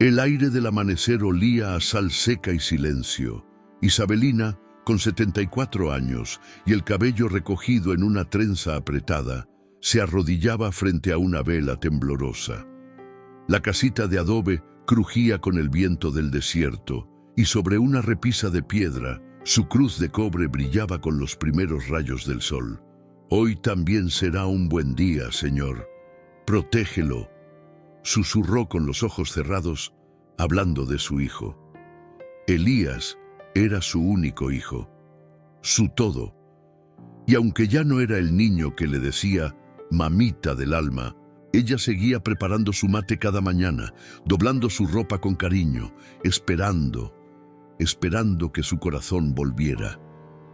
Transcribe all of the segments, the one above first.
El aire del amanecer olía a sal seca y silencio. Isabelina, con 74 años y el cabello recogido en una trenza apretada, se arrodillaba frente a una vela temblorosa. La casita de adobe crujía con el viento del desierto y sobre una repisa de piedra, su cruz de cobre brillaba con los primeros rayos del sol. «Hoy también será un buen día, Señor. Protégelo», susurró con los ojos cerrados, hablando de su hijo. Elías era su único hijo, su todo. Y aunque ya no era el niño que le decía «mamita del alma», ella seguía preparando su mate cada mañana, doblando su ropa con cariño, esperando que su corazón volviera.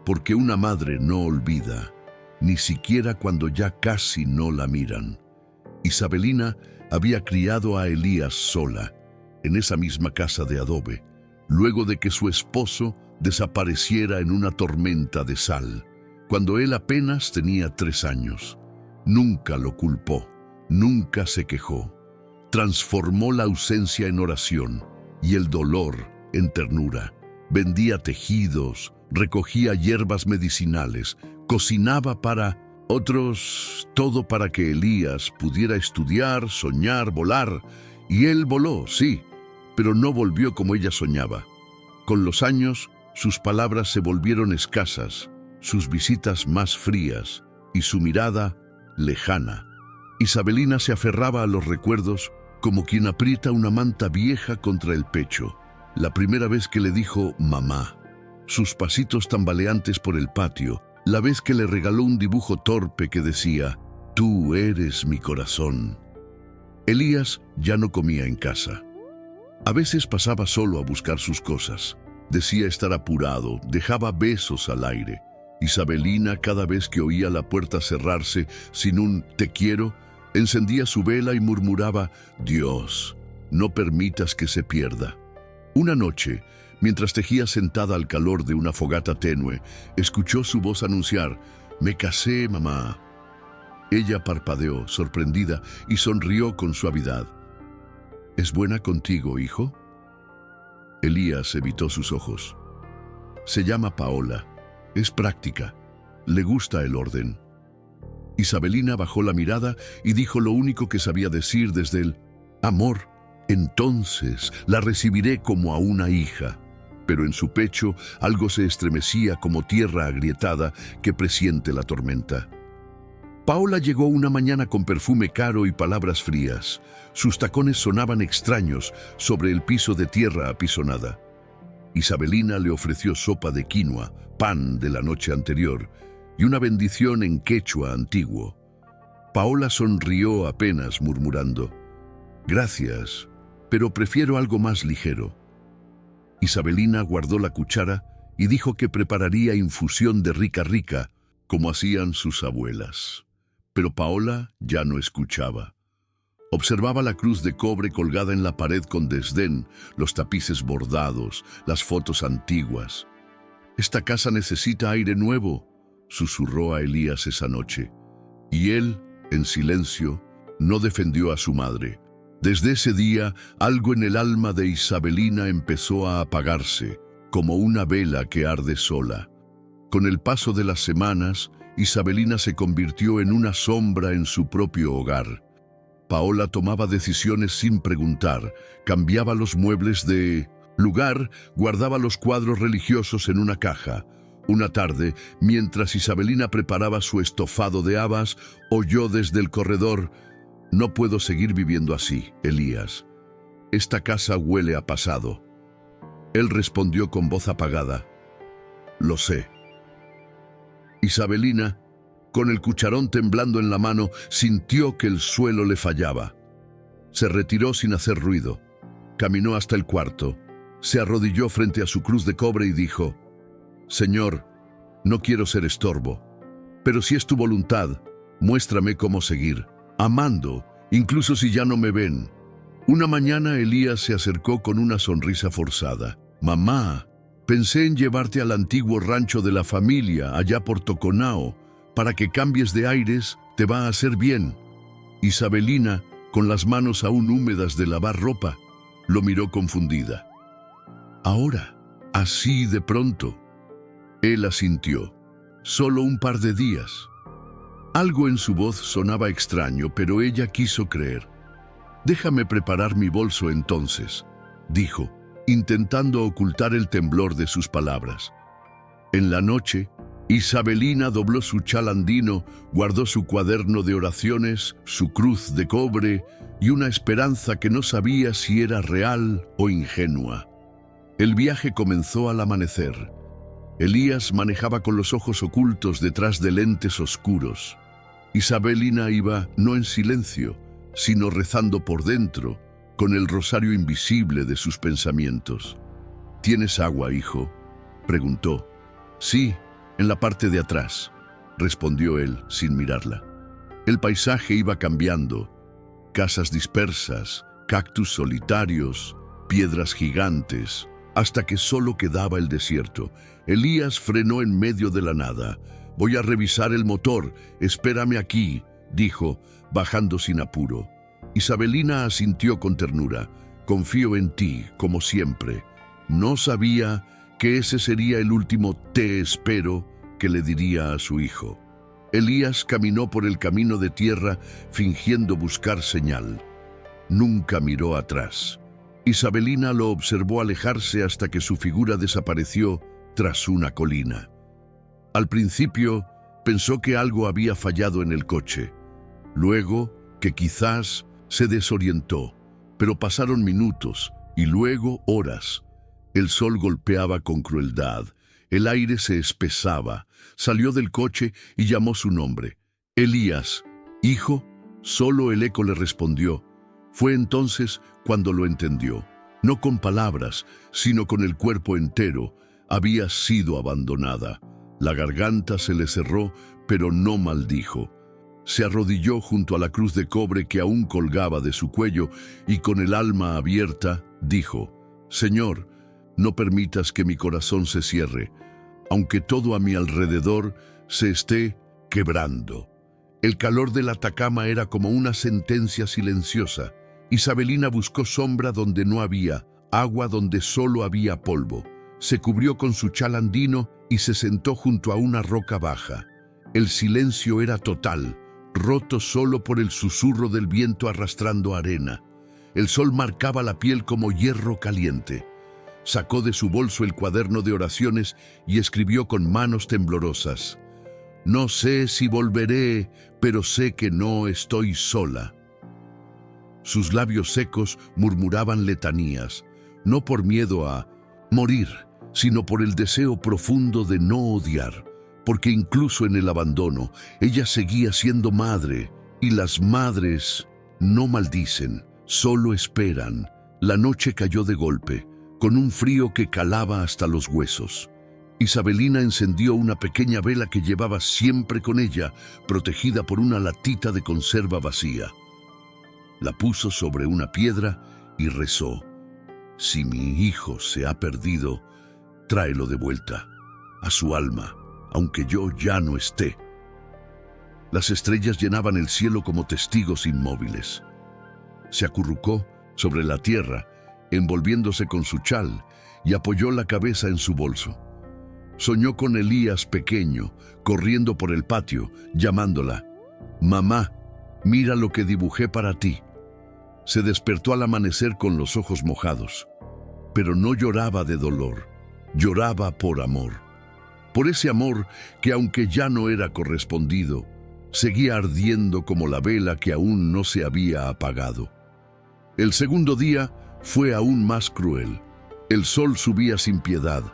Porque una madre no olvida, ni siquiera cuando ya casi no la miran. Isabelina había criado a Elías sola, en esa misma casa de adobe, luego de que su esposo desapareciera en una tormenta de sal, cuando él apenas tenía 3 años. Nunca lo culpó, nunca se quejó. Transformó la ausencia en oración y el dolor en ternura. Vendía tejidos, recogía hierbas medicinales, cocinaba para otros, todo para que Elías pudiera estudiar, soñar, volar. Y él voló, sí, pero no volvió como ella soñaba. Con los años, sus palabras se volvieron escasas, sus visitas más frías y su mirada lejana. Isabelina se aferraba a los recuerdos como quien aprieta una manta vieja contra el pecho. La primera vez que le dijo «mamá», sus pasitos tambaleantes por el patio, la vez que le regaló un dibujo torpe que decía «tú eres mi corazón». Elías ya no comía en casa. A veces pasaba solo a buscar sus cosas. Decía estar apurado, dejaba besos al aire. Isabelina, cada vez que oía la puerta cerrarse sin un «te quiero», encendía su vela y murmuraba «Dios, no permitas que se pierda». Una noche, mientras tejía sentada al calor de una fogata tenue, escuchó su voz anunciar «Me casé, mamá». Ella parpadeó, sorprendida, y sonrió con suavidad. «¿Es buena contigo, hijo?». Elías evitó sus ojos. «Se llama Paola. Es práctica. Le gusta el orden». Isabelina bajó la mirada y dijo lo único que sabía decir desde el «amor». Entonces la recibiré como a una hija. Pero en su pecho algo se estremecía como tierra agrietada que presiente la tormenta. Paola llegó una mañana con perfume caro y palabras frías. Sus tacones sonaban extraños sobre el piso de tierra apisonada. Isabelina le ofreció sopa de quinoa, pan de la noche anterior y una bendición en quechua antiguo. Paola sonrió apenas, murmurando «Gracias, pero prefiero algo más ligero». Isabelina guardó la cuchara y dijo que prepararía infusión de rica rica, como hacían sus abuelas. Pero Paola ya no escuchaba. Observaba la cruz de cobre colgada en la pared con desdén, los tapices bordados, las fotos antiguas. «Esta casa necesita aire nuevo», susurró a Elías esa noche. Y él, en silencio, no defendió a su madre. Desde ese día, algo en el alma de Isabelina empezó a apagarse, como una vela que arde sola. Con el paso de las semanas, Isabelina se convirtió en una sombra en su propio hogar. Paola tomaba decisiones sin preguntar, cambiaba los muebles de lugar, guardaba los cuadros religiosos en una caja. Una tarde, mientras Isabelina preparaba su estofado de habas, oyó desde el corredor: «No puedo seguir viviendo así, Elías. Esta casa huele a pasado». Él respondió con voz apagada: «Lo sé». Isabelina, con el cucharón temblando en la mano, sintió que el suelo le fallaba. Se retiró sin hacer ruido. Caminó hasta el cuarto. Se arrodilló frente a su cruz de cobre y dijo: «Señor, no quiero ser estorbo, pero si es tu voluntad, muéstrame cómo seguir, amando, incluso si ya no me ven». Una mañana Elías se acercó con una sonrisa forzada. «Mamá, pensé en llevarte al antiguo rancho de la familia, allá por Toconao, para que cambies de aires, te va a hacer bien». Isabelina, con las manos aún húmedas de lavar ropa, Lo miró confundida. ¿Ahora? ¿Así de pronto? Él asintió. Solo un par de días. Algo en su voz sonaba extraño, pero ella quiso creer. «Déjame preparar mi bolso entonces», dijo, intentando ocultar el temblor de sus palabras. En la noche, Isabelina dobló su chalandino, guardó su cuaderno de oraciones, su cruz de cobre y una esperanza que no sabía si era real o ingenua. El viaje comenzó al amanecer. Elías manejaba con los ojos ocultos detrás de lentes oscuros. Isabelina iba no en silencio, sino rezando por dentro, con el rosario invisible de sus pensamientos. «¿Tienes agua, hijo?», preguntó. «Sí, en la parte de atrás», respondió él sin mirarla. El paisaje iba cambiando. Casas dispersas, cactus solitarios, piedras gigantes, hasta que solo quedaba el desierto. Elías frenó en medio de la nada. «Voy a revisar el motor, espérame aquí», dijo, bajando sin apuro. Isabelina asintió con ternura. «Confío en ti, como siempre». No sabía que ese sería el último «te espero» que le diría a su hijo. Elías caminó por el camino de tierra fingiendo buscar señal. Nunca miró atrás. Isabelina lo observó alejarse hasta que su figura desapareció tras una colina. Al principio pensó que algo había fallado en el coche. Luego, que quizás se desorientó, pero pasaron minutos y luego horas. El sol golpeaba con crueldad, el aire se espesaba. Salió del coche y llamó su nombre. «Elías, hijo». Solo el eco le respondió. Fue entonces cuando lo entendió. No con palabras, sino con el cuerpo entero. Había sido abandonada. La garganta se le cerró, pero no maldijo. Se arrodilló junto a la cruz de cobre que aún colgaba de su cuello y con el alma abierta dijo: «Señor, no permitas que mi corazón se cierre, aunque todo a mi alrededor se esté quebrando». El calor del Atacama era como una sentencia silenciosa. Isabelina buscó sombra donde no había, agua donde solo había polvo. Se cubrió con su chalandino y se sentó junto a una roca baja. El silencio era total, roto solo por el susurro del viento arrastrando arena. El sol marcaba la piel como hierro caliente. Sacó de su bolso el cuaderno de oraciones y escribió con manos temblorosas: «No sé si volveré, pero sé que no estoy sola». Sus labios secos murmuraban letanías, no por miedo a morir, sino por el deseo profundo de no odiar, porque incluso en el abandono, ella seguía siendo madre, y las madres no maldicen, solo esperan. La noche cayó de golpe, con un frío que calaba hasta los huesos. Isabelina encendió una pequeña vela que llevaba siempre con ella, protegida por una latita de conserva vacía. La puso sobre una piedra y rezó: «Si mi hijo se ha perdido, tráelo de vuelta, a su alma, aunque yo ya no esté». Las estrellas llenaban el cielo como testigos inmóviles. Se acurrucó sobre la tierra, envolviéndose con su chal, y apoyó la cabeza en su bolso. Soñó con Elías pequeño, corriendo por el patio, llamándola: «Mamá, mira lo que dibujé para ti». Se despertó al amanecer con los ojos mojados, pero no lloraba de dolor, lloraba por amor. Por ese amor que, aunque ya no era correspondido, seguía ardiendo como la vela que aún no se había apagado. El segundo día fue aún más cruel. El sol subía sin piedad,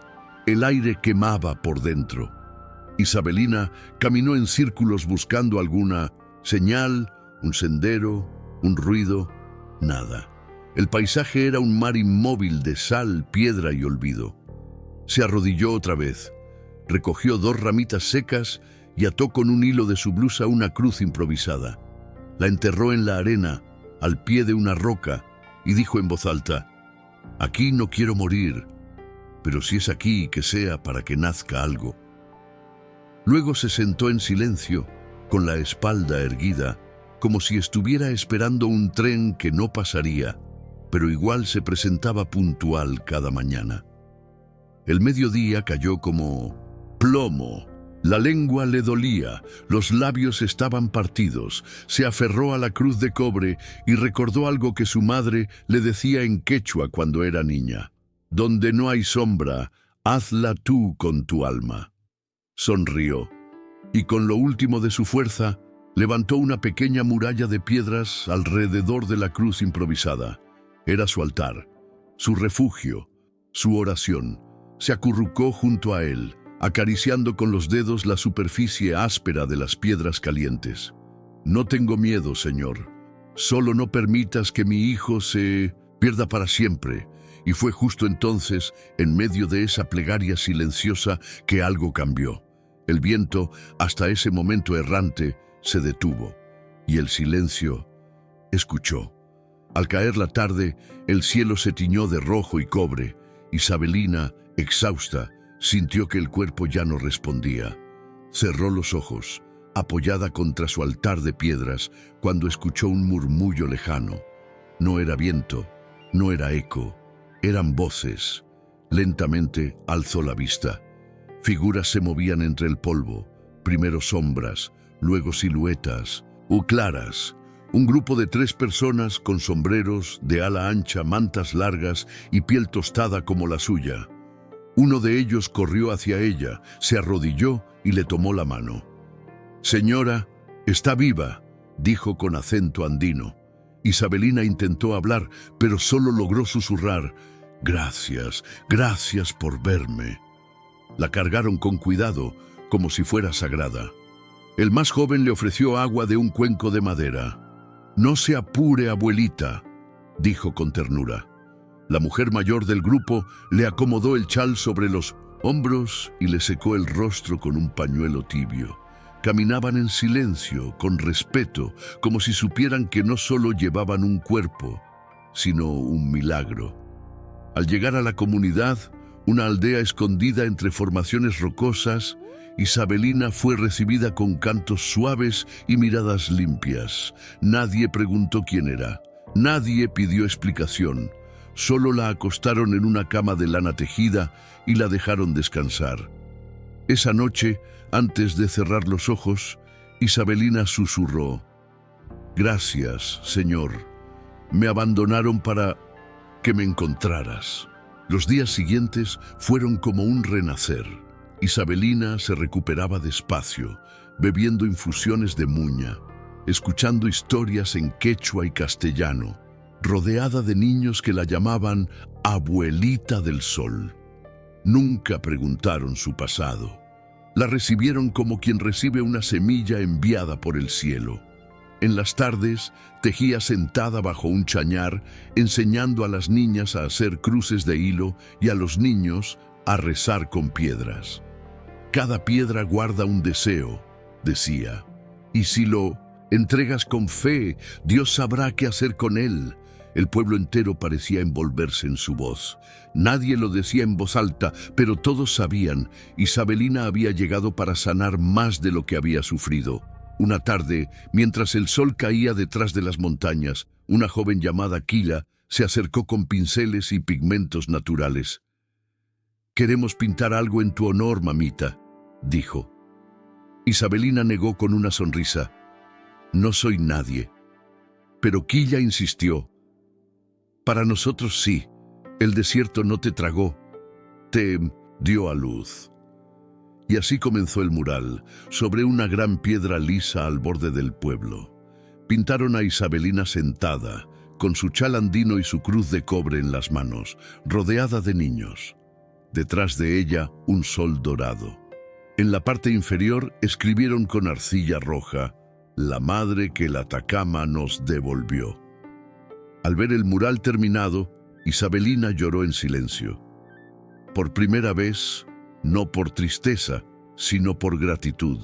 el aire quemaba por dentro. Isabelina caminó en círculos buscando alguna señal, un sendero, un ruido. Nada. El paisaje era un mar inmóvil de sal, piedra y olvido. Se arrodilló otra vez, recogió 2 ramitas secas y ató con un hilo de su blusa una cruz improvisada. La enterró en la arena, al pie de una roca, y dijo en voz alta: «Aquí no quiero morir, pero si es aquí, que sea para que nazca algo». Luego se sentó en silencio, con la espalda erguida, como si estuviera esperando un tren que no pasaría, pero igual se presentaba puntual cada mañana. El mediodía cayó como plomo. La lengua le dolía, los labios estaban partidos, se aferró a la cruz de cobre y recordó algo que su madre le decía en quechua cuando era niña. Donde no hay sombra, hazla tú con tu alma. Sonrió, y con lo último de su fuerza, levantó una pequeña muralla de piedras alrededor de la cruz improvisada. Era su altar, su refugio, su oración. Se acurrucó junto a él, acariciando con los dedos la superficie áspera de las piedras calientes. No tengo miedo, Señor. Solo no permitas que mi hijo se pierda para siempre. Y fue justo entonces, en medio de esa plegaria silenciosa, que algo cambió. El viento, hasta ese momento errante, se detuvo, y el silencio escuchó. Al caer la tarde, el cielo se tiñó de rojo y cobre. Isabelina, exhausta, sintió que el cuerpo ya no respondía. Cerró los ojos, apoyada contra su altar de piedras, cuando escuchó un murmullo lejano. No era viento, no era eco, eran voces. Lentamente alzó la vista. Figuras se movían entre el polvo, primero sombras, luego siluetas, claras. Un grupo de 3 personas con sombreros de ala ancha, mantas largas y piel tostada como la suya. Uno de ellos corrió hacia ella, se arrodilló y le tomó la mano. «Señora, está viva», dijo con acento andino. Isabelina intentó hablar, pero solo logró susurrar: «Gracias, gracias por verme». La cargaron con cuidado, como si fuera sagrada. El más joven le ofreció agua de un cuenco de madera. «No se apure, abuelita», dijo con ternura. La mujer mayor del grupo le acomodó el chal sobre los hombros y le secó el rostro con un pañuelo tibio. Caminaban en silencio, con respeto, como si supieran que no solo llevaban un cuerpo, sino un milagro. Al llegar a la comunidad, una aldea escondida entre formaciones rocosas, Isabelina fue recibida con cantos suaves y miradas limpias. Nadie preguntó quién era, nadie pidió explicación. Solo la acostaron en una cama de lana tejida y la dejaron descansar. Esa noche, antes de cerrar los ojos, Isabelina susurró: «Gracias, Señor. Me abandonaron para que me encontraras». Los días siguientes fueron como un renacer. Isabelina se recuperaba despacio, bebiendo infusiones de muña, escuchando historias en quechua y castellano, rodeada de niños que la llamaban Abuelita del Sol. Nunca preguntaron su pasado. La recibieron como quien recibe una semilla enviada por el cielo. En las tardes, tejía sentada bajo un chañar, enseñando a las niñas a hacer cruces de hilo y a los niños a rezar con piedras. «Cada piedra guarda un deseo», decía, «y si lo entregas con fe, Dios sabrá qué hacer con él». El pueblo entero parecía envolverse en su voz. Nadie lo decía en voz alta, pero todos sabían. Isabelina había llegado para sanar más de lo que había sufrido. Una tarde, mientras el sol caía detrás de las montañas, una joven llamada Quila se acercó con pinceles y pigmentos naturales. «Queremos pintar algo en tu honor, mamita», dijo. Isabelina negó con una sonrisa. «No soy nadie». Pero Quilla insistió. «Para nosotros sí. El desierto no te tragó, te dio a luz». Y así comenzó el mural, sobre una gran piedra lisa al borde del pueblo. Pintaron a Isabelina sentada, con su chal andino y su cruz de cobre en las manos, rodeada de niños. Detrás de ella, un sol dorado. En la parte inferior escribieron con arcilla roja: «La madre que el Atacama nos devolvió». Al ver el mural terminado, Isabelina lloró en silencio. Por primera vez, no por tristeza, sino por gratitud.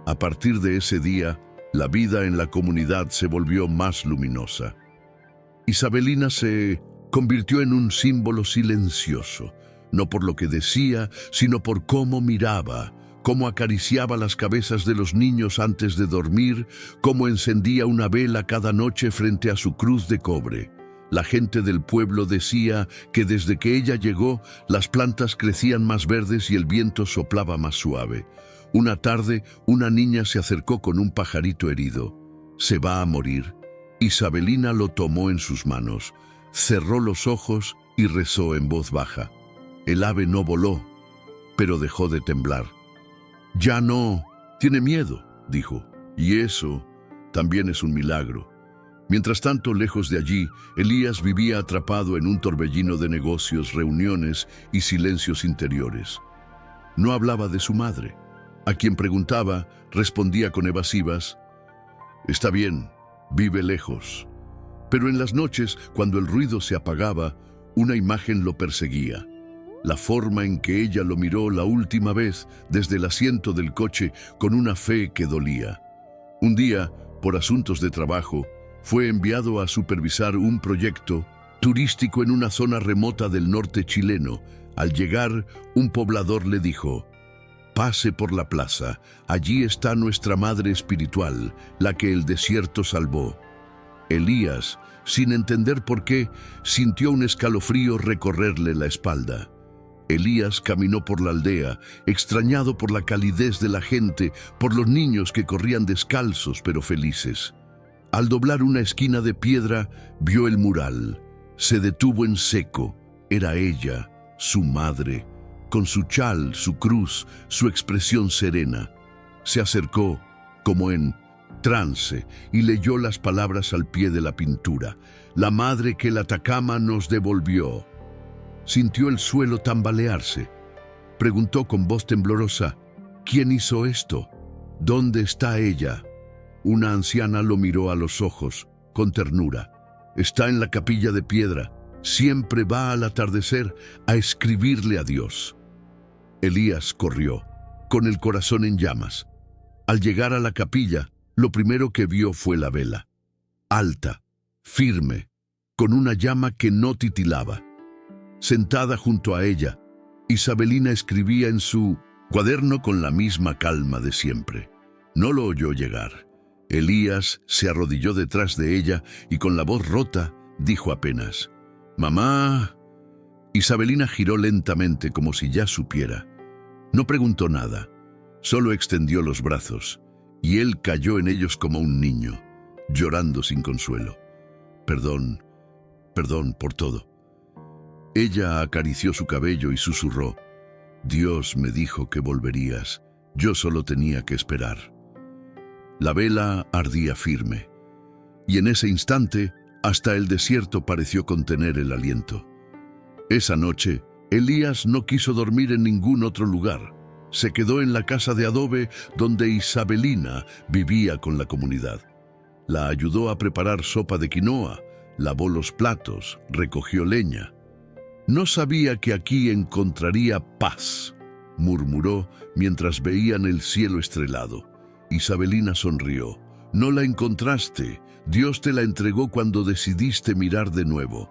A partir de ese día, la vida en la comunidad se volvió más luminosa. Isabelina se convirtió en un símbolo silencioso, no por lo que decía, sino por cómo miraba, cómo acariciaba las cabezas de los niños antes de dormir, cómo encendía una vela cada noche frente a su cruz de cobre. La gente del pueblo decía que desde que ella llegó, las plantas crecían más verdes y el viento soplaba más suave. Una tarde, una niña se acercó con un pajarito herido. «Se va a morir». Isabelina lo tomó en sus manos, cerró los ojos y rezó en voz baja. El ave no voló, pero dejó de temblar. «Ya no, tiene miedo», dijo, «y eso también es un milagro». Mientras tanto, lejos de allí, Elías vivía atrapado en un torbellino de negocios, reuniones y silencios interiores. No hablaba de su madre. A quien preguntaba, respondía con evasivas: «Está bien, vive lejos». Pero en las noches, cuando el ruido se apagaba, una imagen lo perseguía. La forma en que ella lo miró la última vez desde el asiento del coche con una fe que dolía. Un día, por asuntos de trabajo, fue enviado a supervisar un proyecto turístico en una zona remota del norte chileno. Al llegar, un poblador le dijo: «Pase por la plaza, allí está nuestra madre espiritual, la que el desierto salvó». Elías, sin entender por qué, sintió un escalofrío recorrerle la espalda. Elías caminó por la aldea, extrañado por la calidez de la gente, por los niños que corrían descalzos pero felices. Al doblar una esquina de piedra, vio el mural. Se detuvo en seco. Era ella, su madre, con su chal, su cruz, su expresión serena. Se acercó, como en trance, y leyó las palabras al pie de la pintura: «La madre que el Atacama nos devolvió». Sintió el suelo tambalearse. Preguntó con voz temblorosa: «¿Quién hizo esto? ¿Dónde está ella?». Una anciana lo miró a los ojos, con ternura. «Está en la capilla de piedra. Siempre va al atardecer a escribirle a Dios». Elías corrió, con el corazón en llamas. Al llegar a la capilla, lo primero que vio fue la vela. Alta, firme, con una llama que no titilaba. Sentada junto a ella, Isabelina escribía en su cuaderno con la misma calma de siempre. No lo oyó llegar. Elías se arrodilló detrás de ella y con la voz rota dijo apenas: «Mamá». Isabelina giró lentamente como si ya supiera. No preguntó nada, solo extendió los brazos y él cayó en ellos como un niño, llorando sin consuelo. «Perdón, perdón por todo». Ella acarició su cabello y susurró: «Dios me dijo que volverías, yo solo tenía que esperar». La vela ardía firme, y en ese instante hasta el desierto pareció contener el aliento. Esa noche, Elías no quiso dormir en ningún otro lugar. Se quedó en la casa de adobe donde Isabelina vivía con la comunidad. La ayudó a preparar sopa de quinoa, lavó los platos, recogió leña. «No sabía que aquí encontraría paz», murmuró mientras veían el cielo estrellado. Isabelina sonrió. «No la encontraste. Dios te la entregó cuando decidiste mirar de nuevo».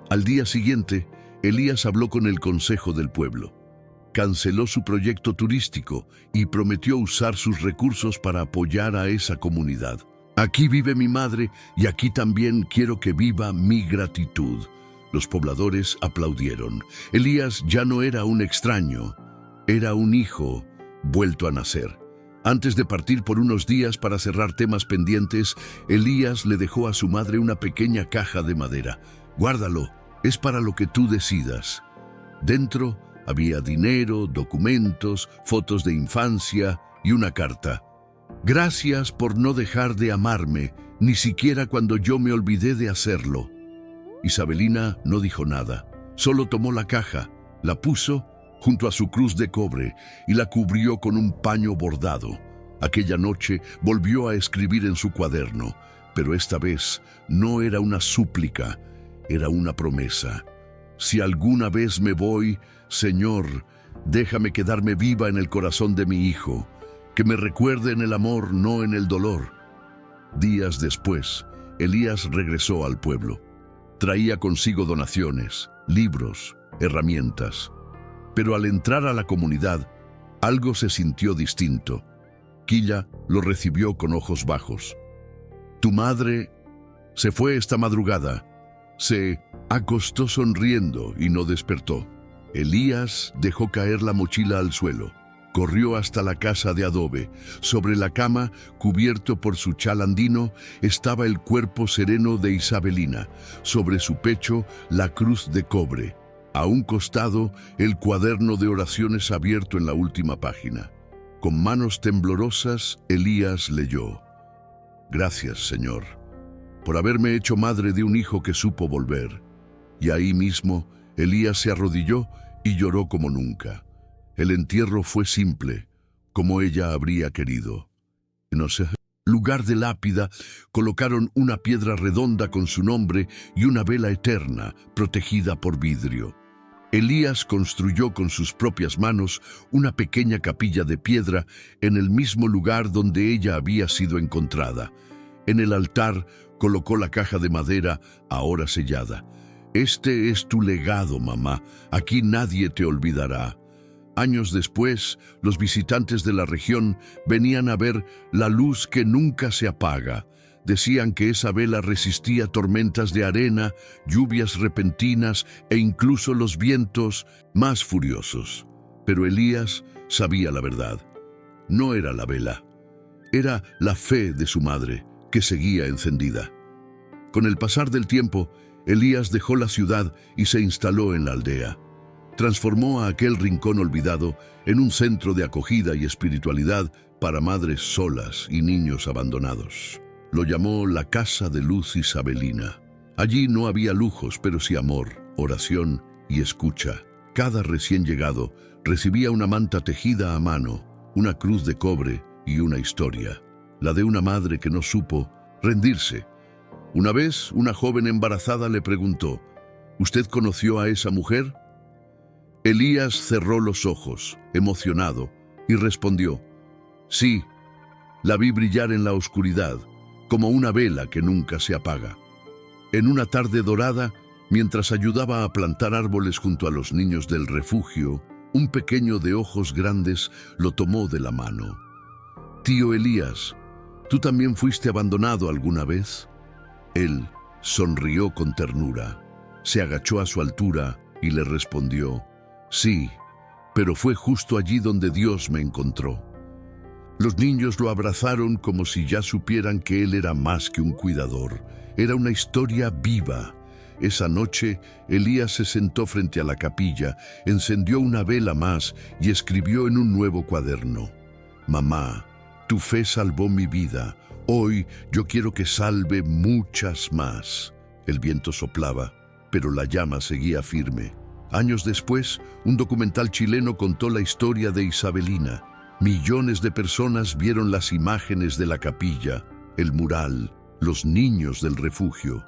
Al día siguiente, Elías habló con el consejo del pueblo. Canceló su proyecto turístico y prometió usar sus recursos para apoyar a esa comunidad. «Aquí vive mi madre y aquí también quiero que viva mi gratitud». Los pobladores aplaudieron. Elías ya no era un extraño, era un hijo vuelto a nacer. Antes de partir por unos días para cerrar temas pendientes, Elías le dejó a su madre una pequeña caja de madera. «Guárdalo, es para lo que tú decidas». Dentro había dinero, documentos, fotos de infancia y una carta. «Gracias por no dejar de amarme, ni siquiera cuando yo me olvidé de hacerlo». Isabelina no dijo nada, solo tomó la caja, la puso junto a su cruz de cobre y la cubrió con un paño bordado. Aquella noche volvió a escribir en su cuaderno, pero esta vez no era una súplica, era una promesa. «Si alguna vez me voy, Señor, déjame quedarme viva en el corazón de mi hijo, que me recuerde en el amor, no en el dolor». Días después, Elías regresó al pueblo. Traía consigo donaciones, libros, herramientas. Pero al entrar a la comunidad, algo se sintió distinto. Quilla lo recibió con ojos bajos. «Tu madre se fue esta madrugada», Se acostó sonriendo y no despertó. Elías dejó caer la mochila al suelo. Corrió hasta la casa de adobe. Sobre la cama, cubierto por su chal andino, estaba el cuerpo sereno de Isabelina. Sobre su pecho, la cruz de cobre. A un costado, el cuaderno de oraciones abierto en la última página. Con manos temblorosas, Elías leyó: «Gracias, Señor, por haberme hecho madre de un hijo que supo volver». Y ahí mismo, Elías se arrodilló y lloró como nunca. El entierro fue simple, como ella habría querido. En ese lugar de lápida colocaron una piedra redonda con su nombre y una vela eterna, protegida por vidrio. Elías construyó con sus propias manos una pequeña capilla de piedra en el mismo lugar donde ella había sido encontrada. En el altar colocó la caja de madera, ahora sellada. «Este es tu legado, mamá. Aquí nadie te olvidará». Años después, los visitantes de la región venían a ver la luz que nunca se apaga. Decían que esa vela resistía tormentas de arena, lluvias repentinas e incluso los vientos más furiosos. Pero Elías sabía la verdad. No era la vela, era la fe de su madre, que seguía encendida. Con el pasar del tiempo, Elías dejó la ciudad y se instaló en la aldea. Transformó a aquel rincón olvidado en un centro de acogida y espiritualidad para madres solas y niños abandonados. Lo llamó la Casa de Luz Isabelina. Allí no había lujos, pero sí amor, oración y escucha. Cada recién llegado recibía una manta tejida a mano, una cruz de cobre y una historia, la de una madre que no supo rendirse. Una vez, una joven embarazada le preguntó: «¿Usted conoció a esa mujer?». Elías cerró los ojos, emocionado, y respondió: «Sí, la vi brillar en la oscuridad, como una vela que nunca se apaga». En una tarde dorada, mientras ayudaba a plantar árboles junto a los niños del refugio, un pequeño de ojos grandes lo tomó de la mano. «Tío Elías, ¿tú también fuiste abandonado alguna vez?». Él sonrió con ternura, se agachó a su altura y le respondió: «Sí, pero fue justo allí donde Dios me encontró». Los niños lo abrazaron como si ya supieran que él era más que un cuidador. Era una historia viva. Esa noche, Elías se sentó frente a la capilla, encendió una vela más y escribió en un nuevo cuaderno: «Mamá, tu fe salvó mi vida. Hoy yo quiero que salve muchas más». El viento soplaba, pero la llama seguía firme. Años después, un documental chileno contó la historia de Isabelina. Millones de personas vieron las imágenes de la capilla, el mural, los niños del refugio.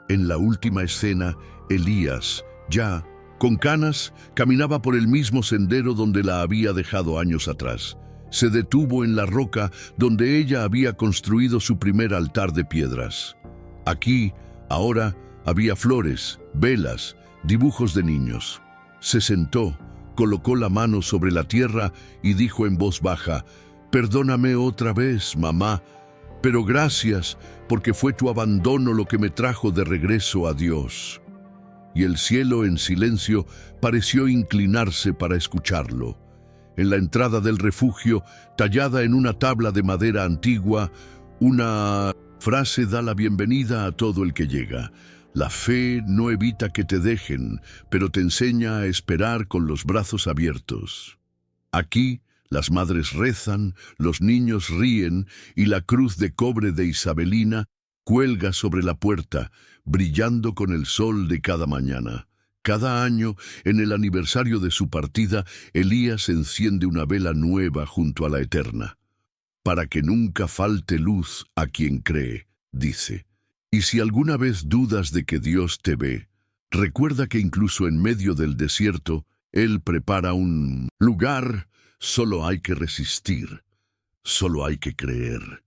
En la última escena, Elías, ya con canas, caminaba por el mismo sendero donde la había dejado años atrás. Se detuvo en la roca donde ella había construido su primer altar de piedras. Aquí, ahora, había flores, velas, dibujos de niños. Se sentó, colocó la mano sobre la tierra y dijo en voz baja: «Perdóname otra vez, mamá, pero gracias, porque fue tu abandono lo que me trajo de regreso a Dios». Y el cielo en silencio pareció inclinarse para escucharlo. En la entrada del refugio, tallada en una tabla de madera antigua, una frase da la bienvenida a todo el que llega: «La fe no evita que te dejen, pero te enseña a esperar con los brazos abiertos». Aquí, las madres rezan, los niños ríen y la cruz de cobre de Isabelina cuelga sobre la puerta, brillando con el sol de cada mañana. Cada año, en el aniversario de su partida, Elías enciende una vela nueva junto a la eterna. «Para que nunca falte luz a quien cree», dice. Y si alguna vez dudas de que Dios te ve, recuerda que incluso en medio del desierto, Él prepara un lugar. Solo hay que resistir, solo hay que creer.